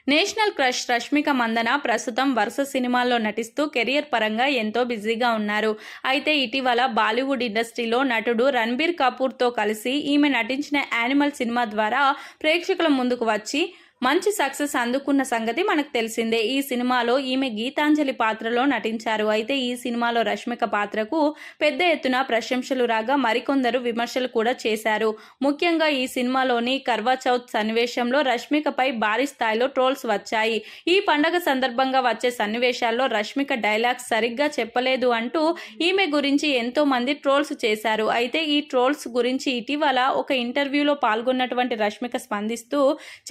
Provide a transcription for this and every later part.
National crush Rashmika Mandanna ప్రస్తుతం వరుస సినిమాల్లో నటిస్తూ కెరియర్ పరంగా ఎంతో బిజీగా ఉన్నారు. అయితే ఇటీవల బాలీవుడ్ ఇండస్ట్రీలో నటుడు రణబీర్ కపూర్తో కలిసి ఈమె నటించిన యానిమల్ సినిమా ద్వారా ప్రేక్షకుల ముందుకు వచ్చి మంచి సక్సెస్ అందుకున్న సంగతి మనకు తెలిసిందే. ఈ సినిమాలో ఈమె గీతాంజలి పాత్రలో నటించారు. అయితే ఈ సినిమాలో రష్మిక పాత్రకు పెద్ద ఎత్తున ప్రశంసలు రాగా మరికొందరు విమర్శలు కూడా చేశారు. ముఖ్యంగా ఈ సినిమాలోని కర్వా చౌత్ సన్నివేశంలో రష్మికపై భారీ స్థాయిలో ట్రోల్స్ వచ్చాయి. ఈ పండగ సందర్భంగా వచ్చే సన్నివేశాల్లో రష్మిక డైలాగ్స్ సరిగ్గా చెప్పలేదు అంటూ ఈమె గురించి ఎంతో మంది ట్రోల్స్ చేశారు. అయితే ఈ ట్రోల్స్ గురించి ఇటీవల ఒక ఇంటర్వ్యూలో పాల్గొన్నటువంటి రష్మిక స్పందిస్తూ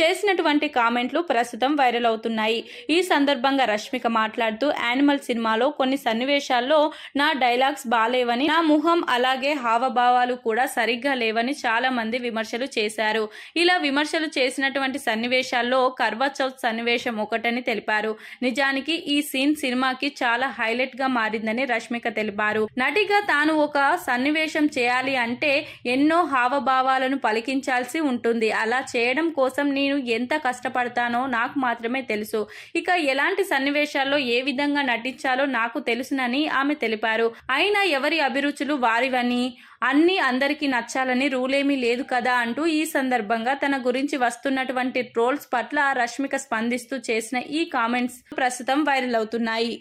చేసినటువంటి కామెంట్లు ప్రస్తుతం వైరల్ అవుతున్నాయి. ఈ సందర్భంగా రష్మిక మాట్లాడుతూ యానిమల్ సినిమాలో కొన్ని సన్నివేశాల్లో నా డైలాగ్స్ బాలేవని, నా ముఖం అలాగే హావభావాలు కూడా సరిగ్గా లేవని చాలా మంది విమర్శలు చేశారు. ఇలా విమర్శలు చేసినటువంటి సన్నివేశాల్లో కర్వా చౌత్ సన్నివేశం ఒకటని తెలిపారు. నిజానికి ఈ సీన్ సినిమాకి చాలా హైలైట్ గా మారిందని రష్మిక తెలిపారు. నటిగా తాను ఒక సన్నివేశం చేయాలి అంటే ఎన్నో హావభావాలను పలికించాల్సి ఉంటుంది. అలా చేయడం కోసం నేను ఎంత కష్టపడతానో నాకు మాత్రమే తెలుసు. ఇక ఎలాంటి సన్నివేశాల్లో ఏ విధంగా నటించాలో నాకు తెలుసునని ఆమె తెలిపారు. అయినా ఎవరి అభిరుచులు వారివని, అన్నీ అందరికీ నచ్చాలని రూలేమీ లేదు కదా అంటూ ఈ సందర్భంగా తన గురించి వస్తున్నటువంటి ట్రోల్స్ పట్ల రష్మిక స్పందిస్తూ చేసిన ఈ కామెంట్స్ ప్రస్తుతం వైరల్ అవుతున్నాయి.